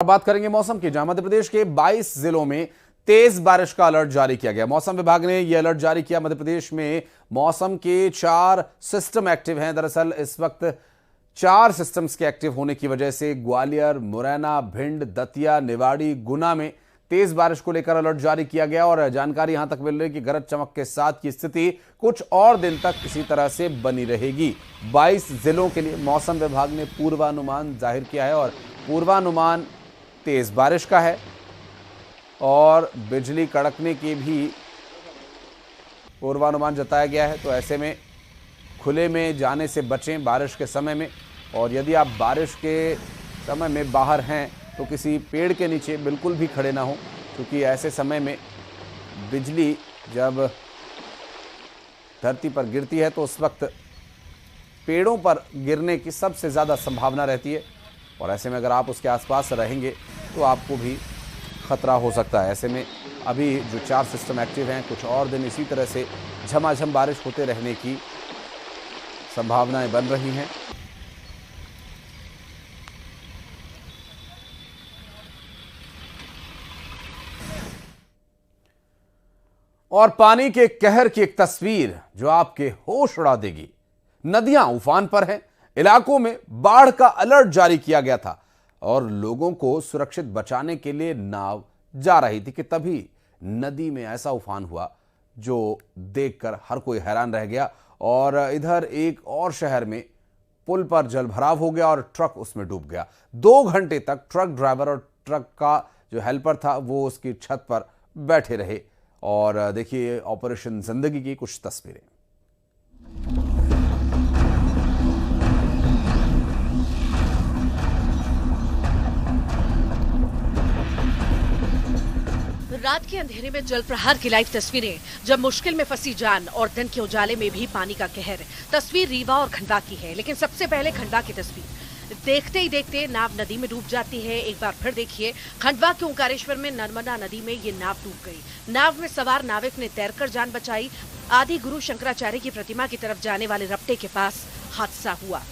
बात करेंगे मौसम की, जहां मध्य प्रदेश के 22 जिलों में तेज बारिश का अलर्ट जारी किया गया। मौसम विभाग ने यह अलर्ट जारी किया। मध्य प्रदेश में मौसम के 4 सिस्टम एक्टिव हैं। दरअसल इस वक्त 4 सिस्टम्स के एक्टिव होने की वजह से ग्वालियर, मुरैना, भिंड, दतिया, निवाड़ी, गुना में तेज बारिश को लेकर अलर्ट जारी किया गया। और जानकारी यहां तक मिल रही है कि गरज चमक के साथ की स्थिति कुछ और दिन तक इसी तरह से बनी रहेगी। 22 जिलों के लिए मौसम विभाग ने पूर्वानुमान जाहिर किया है और पूर्वानुमान तेज बारिश का है और बिजली कड़कने की भी पूर्वानुमान जताया गया है। तो ऐसे में खुले में जाने से बचें बारिश के समय में, और यदि आप बारिश के समय में बाहर हैं तो किसी पेड़ के नीचे बिल्कुल भी खड़े ना हो, क्योंकि ऐसे समय में बिजली जब धरती पर गिरती है तो उस वक्त पेड़ों पर गिरने की सबसे ज़्यादा संभावना रहती है। और ऐसे में अगर आप उसके आसपास रहेंगे तो आपको भी खतरा हो सकता है। ऐसे में अभी जो 4 सिस्टम एक्टिव हैं, कुछ और दिन इसी तरह से झमाझम बारिश होते रहने की संभावनाएं बन रही हैं। और पानी के कहर की एक तस्वीर जो आपके होश उड़ा देगी। नदियां उफान पर हैं, इलाकों में बाढ़ का अलर्ट जारी किया गया था और लोगों को सुरक्षित बचाने के लिए नाव जा रही थी कि तभी नदी में ऐसा उफान हुआ जो देखकर हर कोई हैरान रह गया। और इधर एक और शहर में पुल पर जलभराव हो गया और ट्रक उसमें डूब गया। 2 घंटे तक ट्रक ड्राइवर और ट्रक का जो हेल्पर था वो उसकी छत पर बैठे रहे। और देखिए ऑपरेशन जिंदगी की कुछ तस्वीरें। रात के अंधेरे में जल प्रहार की लाइव तस्वीरें, जब मुश्किल में फंसी जान और दिन के उजाले में भी पानी का कहर। तस्वीर रीवा और खंडवा की है, लेकिन सबसे पहले खंडवा की तस्वीर। देखते ही देखते नाव नदी में डूब जाती है। एक बार फिर देखिए, खंडवा के ओंकारेश्वर में नर्मदा नदी में ये नाव डूब गई। नाव में सवार नाविक ने तैरकर जान बचाई। आदि गुरु शंकराचार्य की प्रतिमा की तरफ जाने वाले रपटे के पास हादसा हुआ।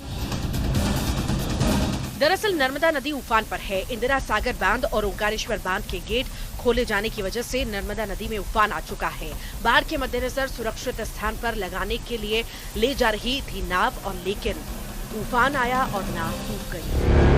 दरअसल नर्मदा नदी उफान पर है। इंदिरा सागर बांध और ओंकारेश्वर बांध के गेट खोले जाने की वजह से नर्मदा नदी में उफान आ चुका है। बाढ़ के मद्देनजर सुरक्षित स्थान पर लगाने के लिए ले जा रही थी नाव, और लेकिन उफान आया और नाव डूब गई।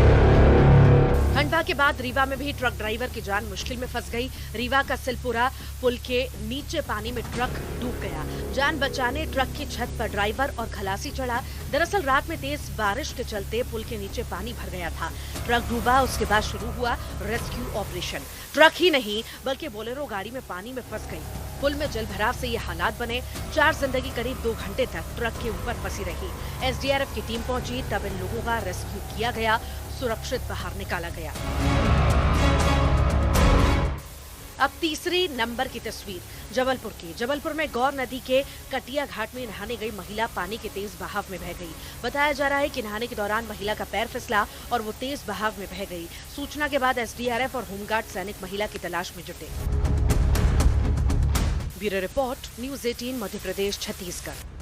खंडवा के बाद रीवा में भी ट्रक ड्राइवर की जान मुश्किल में फंस गई। रीवा का सिलपुरा पुल के नीचे पानी में ट्रक डूब गया। जान बचाने ट्रक की छत पर ड्राइवर और खलासी चढ़ा। दरअसल रात में तेज बारिश के चलते पुल के नीचे पानी भर गया था। ट्रक डूबा, उसके बाद शुरू हुआ रेस्क्यू ऑपरेशन। ट्रक ही नहीं बल्कि बोलेरो गाड़ी में पानी में फंस गई। पुल में जलभराव से ये हालात बने। 4 जिंदगी करीब 2 घंटे तक ट्रक के ऊपर फंसी रही। एसडीआरएफ की टीम पहुंची, तब इन लोगों का रेस्क्यू किया गया, सुरक्षित बाहर निकाला गया। अब तीसरी नंबर की तस्वीर जबलपुर की। जबलपुर में गौर नदी के कटिया घाट में नहाने गई महिला पानी के तेज बहाव में बह गई। बताया जा रहा है कि नहाने के दौरान महिला का पैर फिसला और वो तेज बहाव में बह गई। सूचना के बाद एसडीआरएफ और होमगार्ड सैनिक महिला की तलाश में जुटे। Bureau report, news 18 Madhya Pradesh, Chhattisgarh.